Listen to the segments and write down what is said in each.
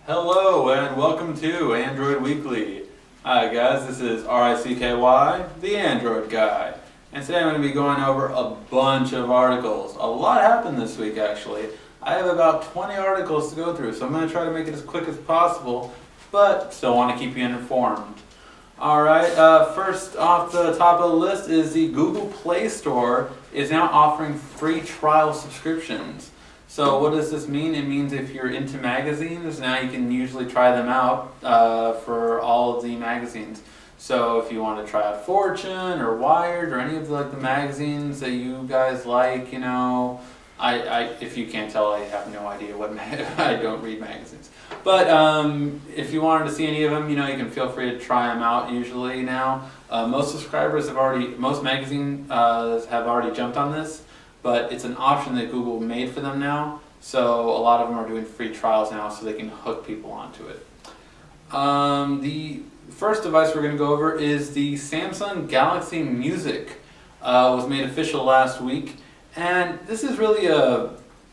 Hello and welcome to Android Weekly. Hi guys, this is RICKY, the Android Guy. And today I'm going to be going over a bunch of articles. A lot happened this week actually. I have about 20 articles to go through, so I'm going to try to make it as quick as possible, but still want to keep you informed. Alright, first off the top of the list is the Google Play Store is now offering free trial subscriptions. So what does this mean? It means if you're into magazines, now you can usually try them out for all of the magazines. So if you want to try out Fortune or Wired or any of the magazines that you guys like, you know, if you can't tell, I have no idea what I don't read magazines. But if you wanted to see any of them, you know, you can feel free to try them out. Usually now, most magazines have already jumped on this. But it's an option that Google made for them now, so a lot of them are doing free trials now so they can hook people onto it. The first device we're going to go over is the Samsung Galaxy Music. Was made official last week, and this is really a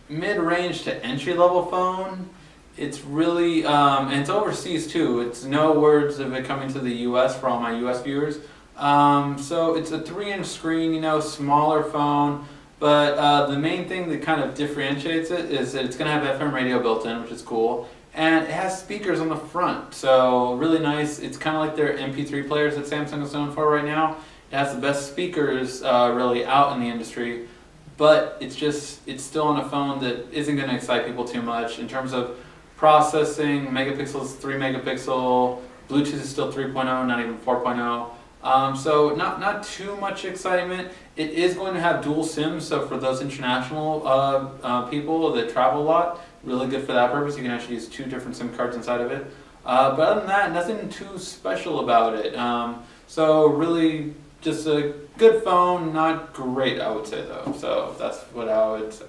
mid-range to entry-level phone. It's really, and it's overseas too. It's no words of it coming to the US for all my US viewers. So it's a 3-inch screen, you know, smaller phone. But the main thing that kind of differentiates it is that it's going to have FM radio built in, which is cool. And it has speakers on the front, so really nice. It's kind of like their MP3 players that Samsung is known for right now. It has the best speakers really out in the industry, but it's still on a phone that isn't going to excite people too much. In terms of processing, megapixels 3 megapixel, Bluetooth is still 3.0, not even 4.0. So not too much excitement. It is going to have dual SIMs, so for those international people that travel a lot, really good for that purpose. You can actually use 2 different SIM cards inside of it. But other than that, nothing too special about it. So really just a good phone, not great I would say though. So that's what I would say.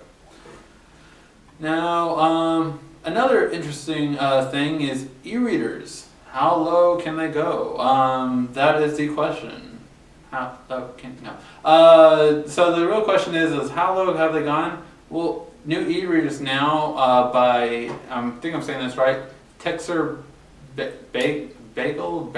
Now, another interesting thing is e-readers. How low can they go? That is the question. How low can so the real question is how low have they gone? Well, new e-readers now by I think I'm saying this right, Texer Bagel,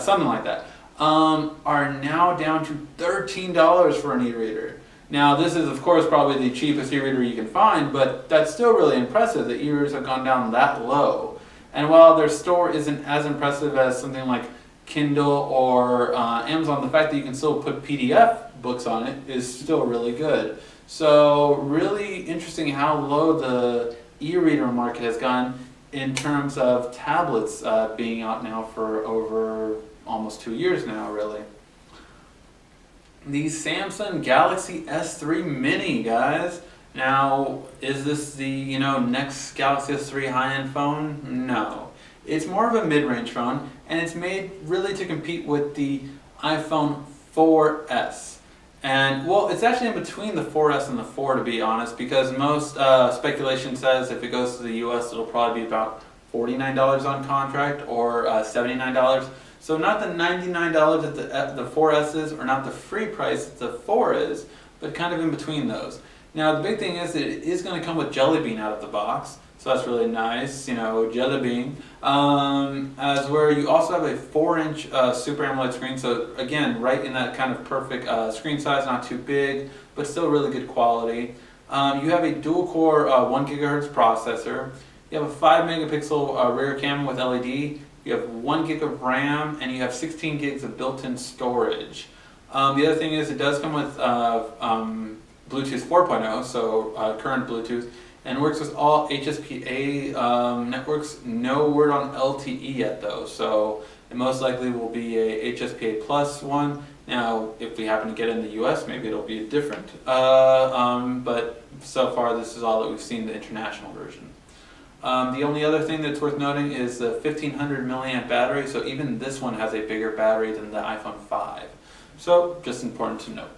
something like that, are now down to $13 for an e-reader. Now this is of course probably the cheapest e-reader you can find, but that's still really impressive that e-readers have gone down that low. And while their store isn't as impressive as something like Kindle or Amazon, the fact that you can still put PDF books on it is still really good. So really interesting how low the e-reader market has gone in terms of tablets being out now for over almost 2 years now, really. The Samsung Galaxy S3 Mini, guys. Now, is this the, next Galaxy S3 high-end phone? No. It's more of a mid-range phone, and it's made really to compete with the iPhone 4S. And, well, it's actually in between the 4S and the 4, to be honest, because most speculation says if it goes to the US, it'll probably be about $49 on contract or $79. So not the $99 that the 4S is, or not the free price that the 4 is, but kind of in between those. Now the big thing is that it is going to come with Jelly Bean out of the box, so that's really nice, Jelly Bean. As where you also have a 4-inch Super AMOLED screen, so again, right in that kind of perfect screen size, not too big, but still really good quality. You have a dual-core 1 gigahertz processor. You have a 5 megapixel rear camera with LED. You have 1 gig of RAM, and you have 16 gigs of built-in storage. The other thing is it does come with Bluetooth 4.0, so current Bluetooth, and works with all HSPA networks. No word on LTE yet though, so it most likely will be a HSPA plus one. Now, if we happen to get it in the US, maybe it'll be different. But so far, this is all that we've seen, the international version. The only other thing that's worth noting is the 1500 milliamp battery, so even this one has a bigger battery than the iPhone 5. So, just important to note.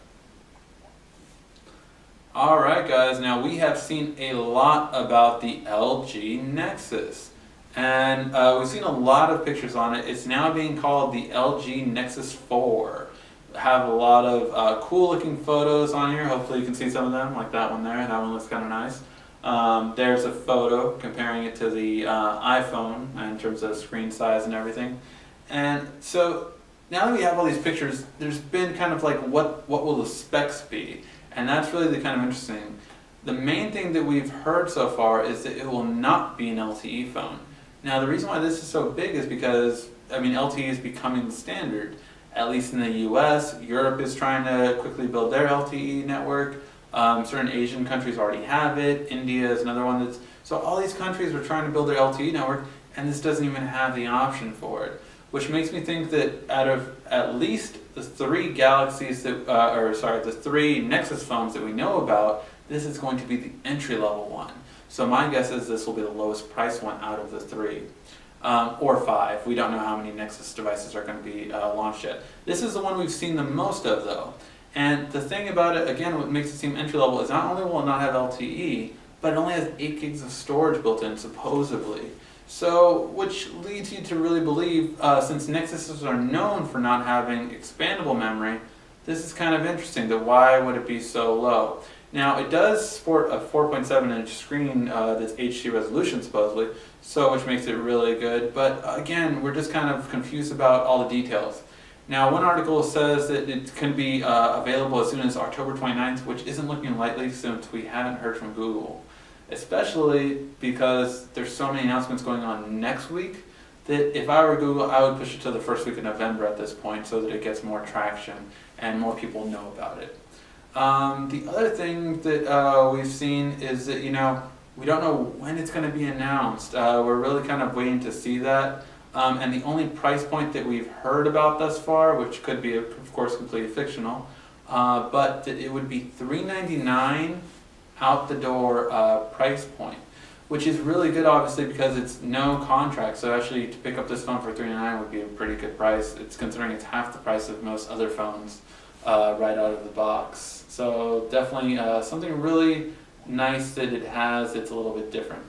Alright guys, now we have seen a lot about the LG Nexus, and we've seen a lot of pictures on it. It's now being called the LG Nexus 4. Have a lot of cool looking photos on here. Hopefully you can see some of them, like that one there. That one looks kind of nice. There's a photo comparing it to the iPhone in terms of screen size and everything. And so now that we have all these pictures, there's been kind of like what will the specs be? And that's really the kind of interesting. The main thing that we've heard so far is that it will not be an LTE phone. Now the reason why this is so big is because, I mean, LTE is becoming the standard, at least in the US. Europe is trying to quickly build their LTE network. Certain Asian countries already have it. India is another one that's, so all these countries are trying to build their LTE network, and this doesn't even have the option for it. Which makes me think that out of at least the three Galaxies that, the three Nexus phones that we know about, this is going to be the entry-level one. So my guess is this will be the lowest price one out of the three, or five. We don't know how many Nexus devices are going to be launched yet. This is the one we've seen the most of, though. And the thing about it, again, what makes it seem entry-level is not only will it not have LTE, but it only has 8 gigs of storage built in, supposedly. So, which leads you to really believe, since Nexuses are known for not having expandable memory, this is kind of interesting, that why would it be so low? Now, it does sport a 4.7-inch screen that's HD resolution, supposedly, so which makes it really good, but again, we're just kind of confused about all the details. Now, one article says that it can be available as soon as October 29th, which isn't looking likely since we haven't heard from Google. Especially because there's so many announcements going on next week that if I were Google, I would push it to the first week of November at this point so that it gets more traction and more people know about it. The other thing that we've seen is that, we don't know when it's going to be announced. We're really kind of waiting to see that. And the only price point that we've heard about thus far, which could be, of course, completely fictional, but that it would be $399 out the door price point, which is really good, obviously, because it's no contract. So actually, to pick up this phone for $399 would be a pretty good price. It's considering it's half the price of most other phones right out of the box. So definitely something really nice that it has. It's a little bit different.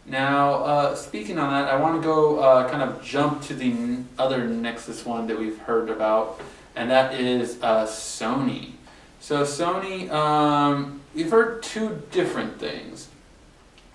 Now, speaking on that, I want to go kind of jump to the other Nexus one that we've heard about, and that is Sony. So Sony, we've heard two different things.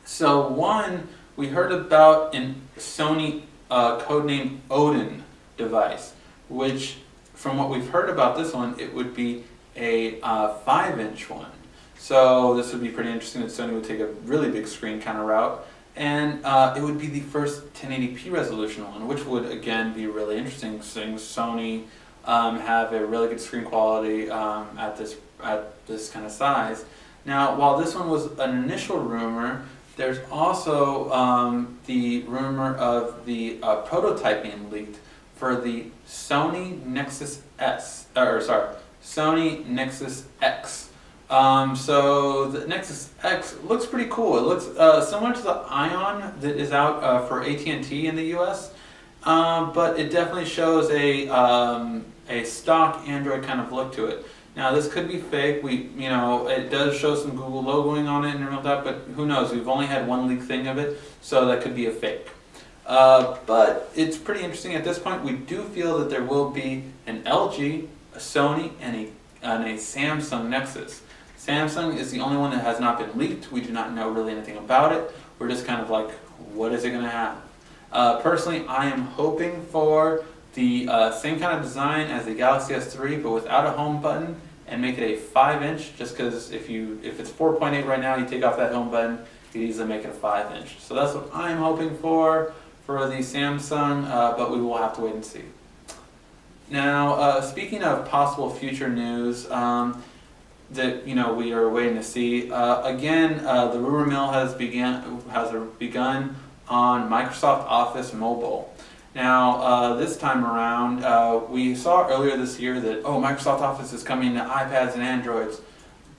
So one, we heard about a Sony codename Odin device, which from what we've heard about this one, it would be a 5-inch one. So this would be pretty interesting that Sony would take a really big screen kind of route. And it would be the first 1080p resolution one, which would again be really interesting, since Sony have a really good screen quality at this kind of size. Now, while this one was an initial rumor, there's also the rumor of the prototype being leaked for the Sony Nexus Sony Nexus X. So the Nexus X looks pretty cool. It looks similar to the Ion that is out for AT&T in the US, but it definitely shows a stock Android kind of look to it. Now this could be fake. It does show some Google logoing on it and all that, but who knows? We've only had one leak thing of it, so that could be a fake. But it's pretty interesting at this point. We do feel that there will be an LG, a Sony, and a Samsung Nexus. Samsung is the only one that has not been leaked. We do not know really anything about it. We're just kind of like, what is it going to have? Personally, I am hoping for the same kind of design as the Galaxy S3, but without a home button, and make it a 5-inch, just because if it's 4.8 right now, you take off that home button, you can easily make it a 5-inch. So that's what I'm hoping for the Samsung, but we will have to wait and see. Now, speaking of possible future news, that we are waiting to see. Again, the rumor mill has begun on Microsoft Office Mobile. Now, this time around, we saw earlier this year that Microsoft Office is coming to iPads and Androids,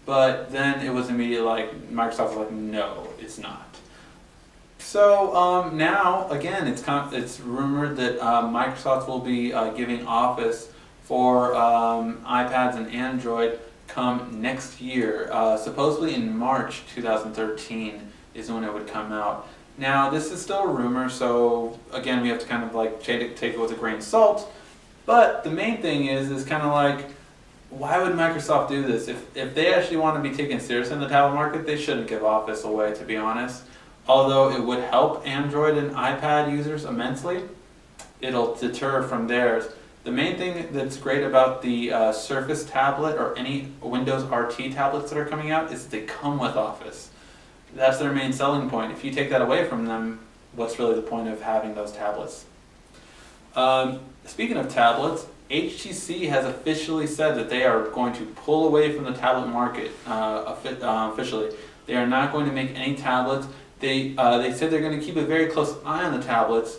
but then it was immediately like Microsoft was like, no, it's not. So now, again, it's rumored that Microsoft will be giving Office for iPads and Android come next year. Supposedly in March 2013 is when it would come out. Now, this is still a rumor, so again, we have to kind of like take it with a grain of salt. But the main thing is kind of like, why would Microsoft do this? If they actually want to be taken seriously in the tablet market, they shouldn't give Office away, to be honest. Although it would help Android and iPad users immensely, it'll deter from theirs. The main thing that's great about the Surface tablet or any Windows RT tablets that are coming out is they come with Office. That's their main selling point. If you take that away from them, what's really the point of having those tablets? Speaking of tablets, HTC has officially said that they are going to pull away from the tablet market officially. They are not going to make any tablets. They said they're going to keep a very close eye on the tablets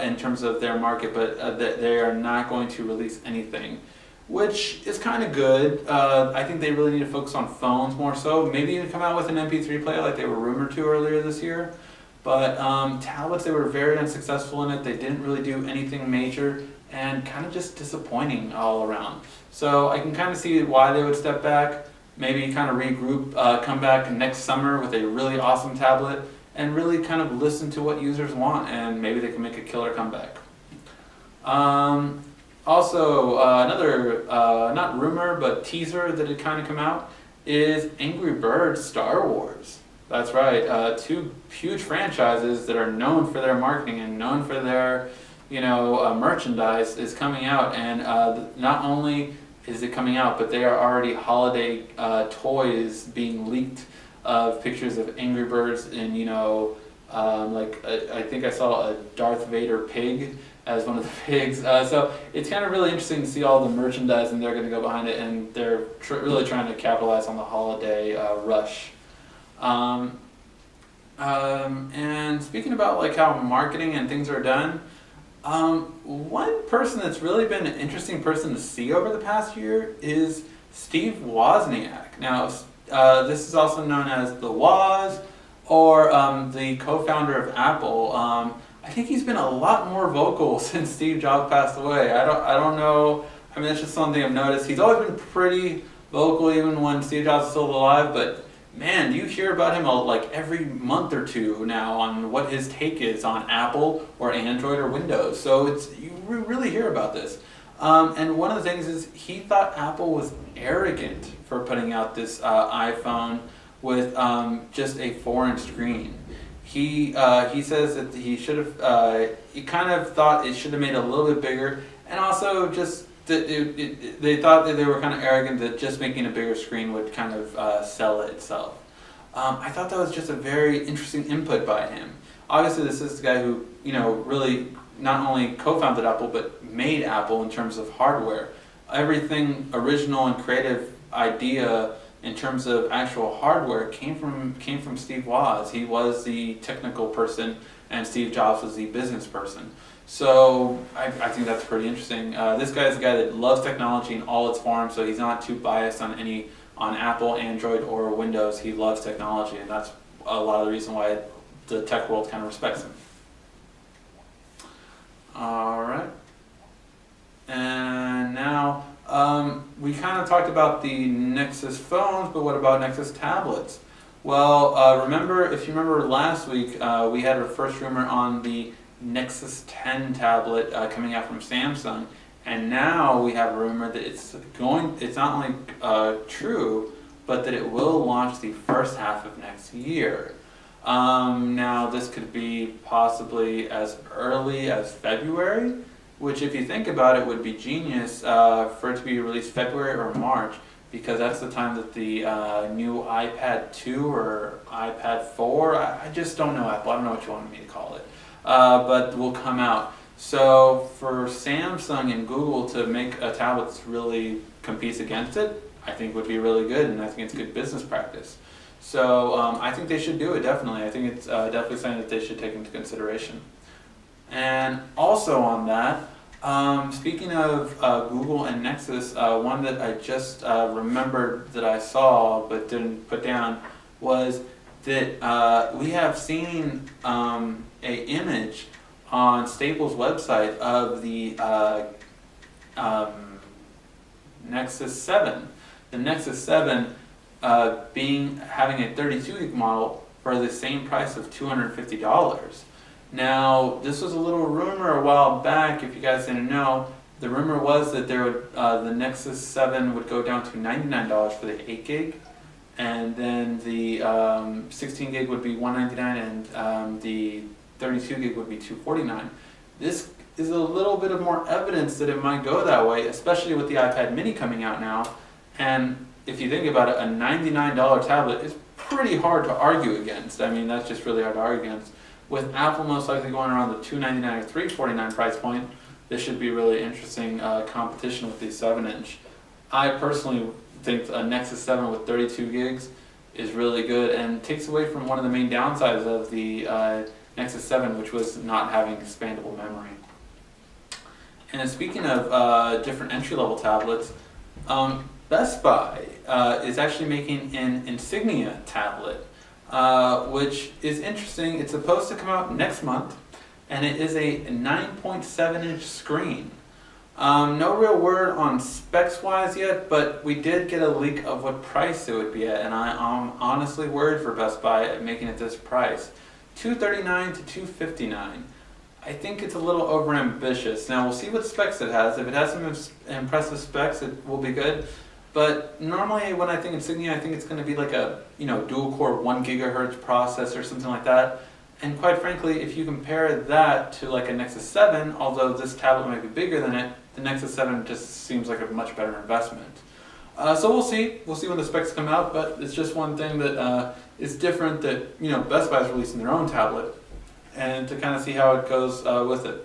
in terms of their market, but that they are not going to release anything, which is kind of good. I think they really need to focus on phones more so. Maybe even come out with an MP3 player like they were rumored to earlier this year. But tablets, they were very unsuccessful in it. They didn't really do anything major and kind of just disappointing all around. So I can kind of see why they would step back, maybe kind of regroup, come back next summer with a really awesome tablet and really kind of listen to what users want, and maybe they can make a killer comeback. Also, another, not rumor, but teaser that had kind of come out is Angry Birds Star Wars. That's right, two huge franchises that are known for their marketing and known for their, merchandise is coming out, and not only is it coming out, but they are already holiday toys being leaked of pictures of Angry Birds and, I think I saw a Darth Vader pig as one of the pigs. So it's kind of really interesting to see all the merchandising they're going to go behind it, and they're really trying to capitalize on the holiday rush. And speaking about like how marketing and things are done, one person that's really been an interesting person to see over the past year is Steve Wozniak. Now, this is also known as the Woz, or the co-founder of Apple. I think he's been a lot more vocal since Steve Jobs passed away. I don't know. I mean, it's just something I've noticed. He's always been pretty vocal, even when Steve Jobs is still alive. But man, you hear about him like every month or two now on what his take is on Apple or Android or Windows. So you really hear about this. And one of the things is he thought Apple was arrogant for putting out this iPhone with just a 4-inch screen. He says that he should have. He kind of thought it should have made it a little bit bigger, and also just that they thought that they were kind of arrogant that just making a bigger screen would kind of sell it itself. I thought that was just a very interesting input by him. Obviously, this is the guy who really not only co-founded Apple but made Apple in terms of hardware. Everything original and creative idea in terms of actual hardware came from Steve Woz. He was the technical person, and Steve Jobs was the business person. So I think that's pretty interesting. This guy is a guy that loves technology in all its forms, so he's not too biased on Apple, Android, or Windows. He loves technology, and that's a lot of the reason why the tech world kind of respects him. All right. And now we kind of talked about the Nexus phones, but what about Nexus tablets? Well, if you remember last week, we had our first rumor on the Nexus 10 tablet coming out from Samsung, and now we have a rumor that it's not only true, but that it will launch the first half of next year. Now this could be possibly as early as February, which if you think about it would be genius for it to be released February or March, because that's the time that the new iPad 2 or iPad 4, I just don't know Apple, I don't know what you want me to call it, but will come out. So for Samsung and Google to make a tablet that really competes against it, I think would be really good, and I think it's good business practice. So I think they should do it, definitely. I think it's definitely something that they should take into consideration. And also on that, speaking of Google and Nexus, one that I just remembered that I saw but didn't put down was that we have seen an image on Staples' website of the Nexus 7. The Nexus 7 having a 32-gig model for the same price of $250. Now, this was a little rumor a while back, if you guys didn't know, The rumor was that the Nexus 7 would go down to $99 for the 8 gig, and then the 16 gig would be $199, and the 32 gig would be $249. This is a little bit of more evidence that it might go that way, especially with the iPad mini coming out now. And if you think about it, a $99 tablet is pretty hard to argue against. I mean, that's just really hard to argue against. With Apple most likely going around the $299 or $349 price point, this should be really interesting competition with the 7-inch. I personally think a Nexus 7 with 32 gigs is really good and takes away from one of the main downsides of the Nexus 7, which was not having expandable memory. And speaking of different entry-level tablets, Best Buy is actually making an Insignia tablet, which is interesting. It's supposed to come out next month, and it is a 9.7-inch screen. No real word on specs-wise yet, but we did get a leak of what price it would be at, and I'm honestly worried for Best Buy at making it this price. $239 to $259. I think it's a little overambitious. Now we'll see what specs it has. If it has some impressive specs, it will be good. But normally when I think Insignia, I think it's going to be like a dual-core 1 gigahertz processor, something like that. And quite frankly, if you compare that to like a Nexus 7, although this tablet might be bigger than it, the Nexus 7 just seems like a much better investment. So we'll see. We'll see when the specs come out, but it's just one thing that is different that Best Buy is releasing their own tablet, and to kind of see how it goes with it.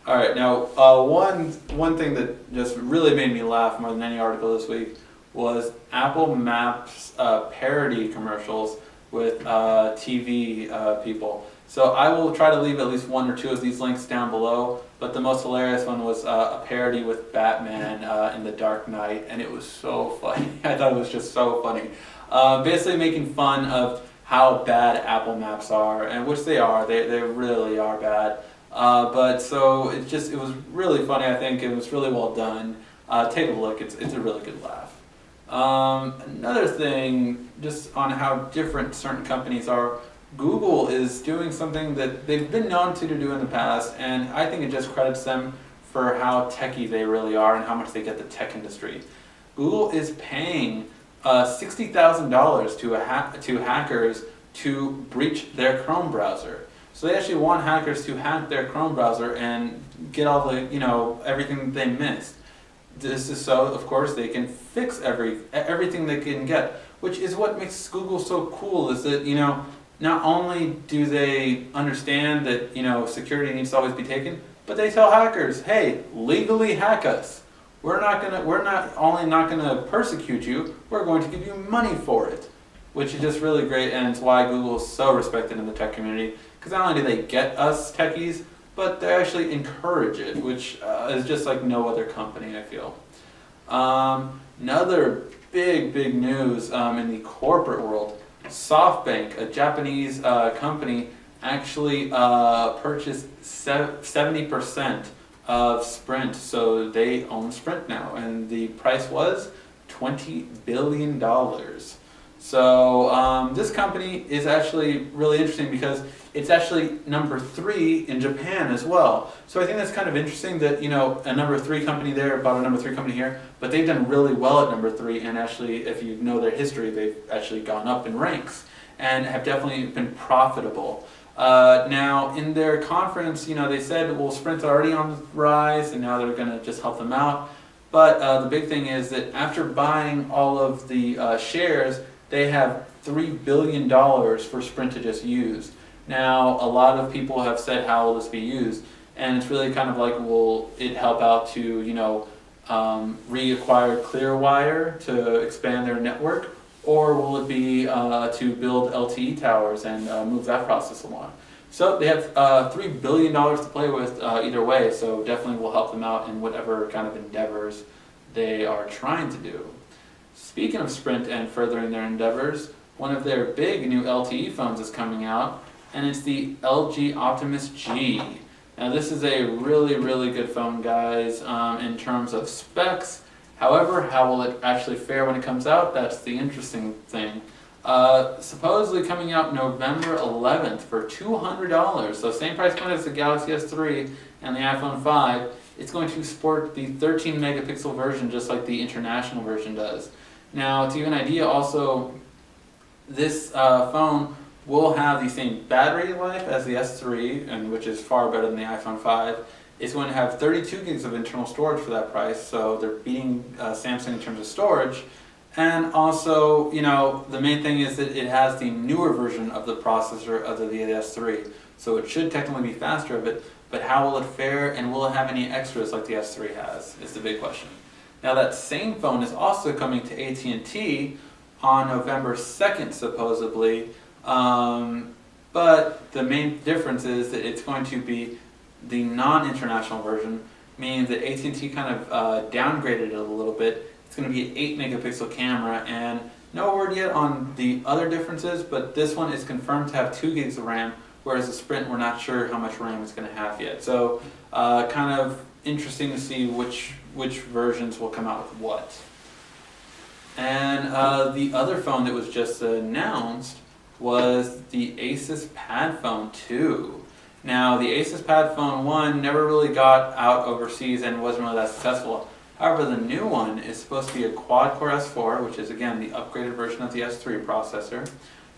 All right, now one thing that just really made me laugh more than any article this week was Apple Maps parody commercials with TV people. So I will try to leave at least 1 or 2 of these links down below, but the most hilarious one was a parody with Batman in The Dark Knight, and it was so funny. I thought it was just so funny. Basically making fun of how bad Apple Maps are, and which they are. They really are bad. But so it was really funny. I think it was really well done. Take a look. It's a really good laugh. Another thing, just on how different certain companies are, Google is doing something that they've been known to do in the past, and I think it just credits them for how techy they really are and how much they get the tech industry. Google is paying $60,000 to hackers to breach their Chrome browser. So they actually want hackers to hack their Chrome browser and get all the everything they missed. This is so, of course, they can fix everything they can get, which is what makes Google so cool. Is that not only do they understand that security needs to always be taken, but they tell hackers, hey, legally hack us. We're not only not gonna persecute you, we're going to give you money for it, which is just really great, and it's why Google is so respected in the tech community. Because not only do they get us techies, but they actually encourage it, which is just like no other company, I feel. Another big news in the corporate world. SoftBank, a Japanese company, actually purchased 70% of Sprint, so they own Sprint now, and the price was $20 billion. So this company is actually really interesting because it's actually number 3 in Japan as well. So I think that's kind of interesting that a number 3 company there bought a number 3 company here, but they've done really well at number 3, and actually, if you know their history, they've actually gone up in ranks and have definitely been profitable. Now, in their conference, they said, well, Sprint's already on the rise, and now they're going to just help them out. But the big thing is that after buying all of the shares, they have $3 billion for Sprint to just use. Now, a lot of people have said, how will this be used? And it's really kind of like, will it help out to, reacquire Clearwire to expand their network? Or will it be to build LTE towers and move that process along? So they have $3 billion to play with either way, so definitely will help them out in whatever kind of endeavors they are trying to do. Speaking of Sprint and furthering their endeavors, one of their big new LTE phones is coming out, and it's the LG Optimus G. Now this is a really good phone, guys, in terms of specs. However, how will it actually fare when it comes out? That's the interesting thing. Supposedly coming out November 11th for $200, so same price point as the Galaxy S3 and the iPhone 5. it's going to support the 13 megapixel version just like the international version does. Now, to give you an idea also, this phone will have the same battery life as the S3, and which is far better than the iPhone 5. It's going to have 32 gigs of internal storage for that price, so they're beating Samsung in terms of storage. And also, you know, the main thing is that it has the newer version of the processor of the S3, so it should technically be faster of it, but how will it fare, and will it have any extras like the S3 has, is the big question. Now, that same phone is also coming to AT&T on November 2nd, supposedly, but the main difference is that it's going to be the non-international version, meaning that AT&T kind of downgraded it a little bit. It's going to be an 8 megapixel camera, and no word yet on the other differences, but this one is confirmed to have 2 gigs of RAM, whereas the Sprint, we're not sure how much RAM it's going to have yet. So kind of interesting to see which versions will come out with what. And the other phone that was just announced was the Asus PadPhone 2. Now, the Asus PadPhone 1 never really got out overseas and wasn't really that successful. However, the new one is supposed to be a quad-core S4, which is again the upgraded version of the S3 processor,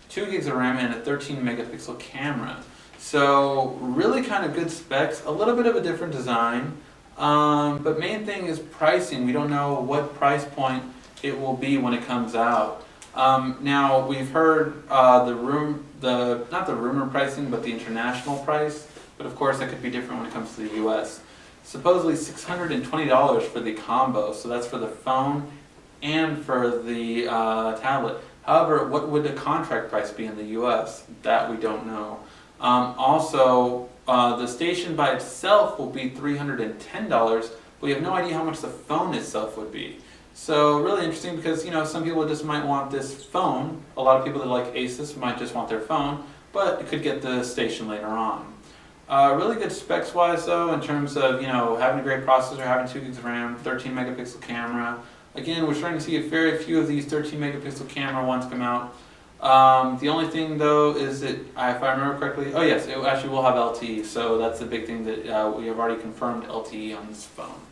2 gigs of RAM, and a 13 megapixel camera. So really kind of good specs, a little bit of a different design, but main thing is pricing. We don't know what price point it will be when it comes out. Now, we've heard not the rumor pricing, but the international price, but of course that could be different when it comes to the US. Supposedly $620 for the combo, so that's for the phone and for the tablet. However, what would the contract price be in the US? That we don't know. Also, the station by itself will be $310, but we have no idea how much the phone itself would be. So really interesting because, you know, some people just might want this phone. A lot of people that like Asus might just want their phone, but could get the station later on. Really good specs wise though, in terms of, you know, having a great processor, having 2 gigs of RAM, 13 megapixel camera. Again, we're starting to see a very few of these 13 megapixel camera ones come out. The only thing though is that, if I remember correctly, oh yes, it actually will have LTE, so that's the big thing that we have already confirmed LTE on this phone.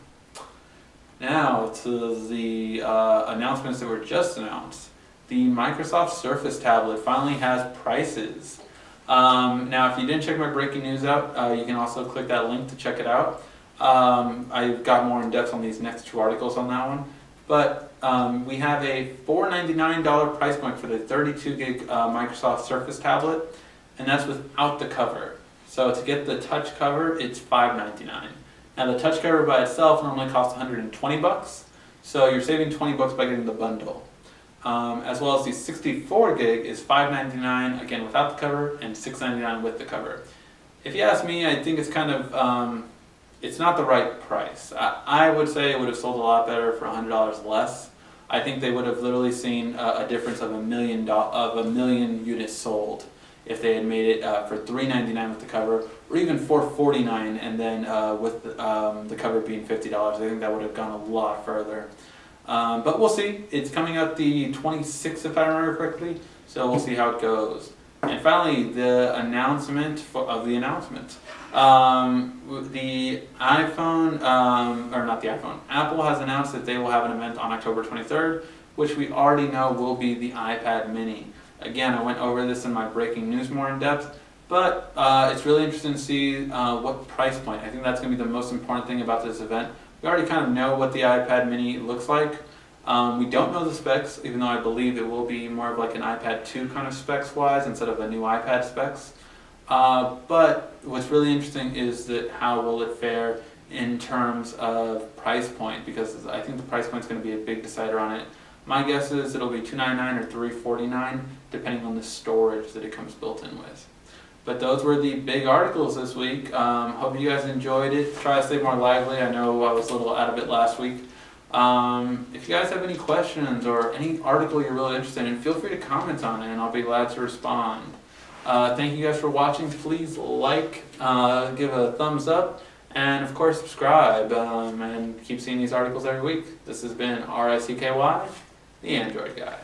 Now to the announcements that were just announced. The Microsoft Surface tablet finally has prices. Now if you didn't check my breaking news out, you can also click that link to check it out. I've got more in depth on these next 2 articles on that one. But we have a $499 price point for the 32 gig Microsoft Surface tablet, and that's without the cover. So to get the touch cover, it's $599. Now the touch cover by itself normally costs $120, so you're saving $20 by getting the bundle. As well as the 64 gig is $599, again without the cover, and $699 with the cover. If you ask me, I think it's kind of, it's not the right price. I would say it would have sold a lot better for $100 less. I think they would have literally seen a difference of a million units sold if they had made it for $399 with the cover, or even $449 and then with the cover being $50. I think that would have gone a lot further. But we'll see. It's coming out the 26th if I remember correctly, so we'll see how it goes. And finally, the announcement of the announcement. The iPhone, or not the iPhone, Apple has announced that they will have an event on October 23rd, which we already know will be the iPad mini. Again, I went over this in my breaking news more in depth, but it's really interesting to see what price point. I think that's going to be the most important thing about this event. We already kind of know what the iPad mini looks like. We don't know the specs, even though I believe it will be more of like an iPad 2 kind of specs wise instead of a new iPad specs. But what's really interesting is that how will it fare in terms of price point, because I think the price point is going to be a big decider on it. My guess is it'll be $299 or $349 depending on the storage that it comes built in with. But those were the big articles this week. Hope you guys enjoyed it. Try to stay more lively. I know I was a little out of it last week. If you guys have any questions or any article you're really interested in, feel free to comment on it and I'll be glad to respond. Thank you guys for watching. Please like, give a thumbs up, and of course subscribe, and keep seeing these articles every week. This has been RICKY, the Android Guy.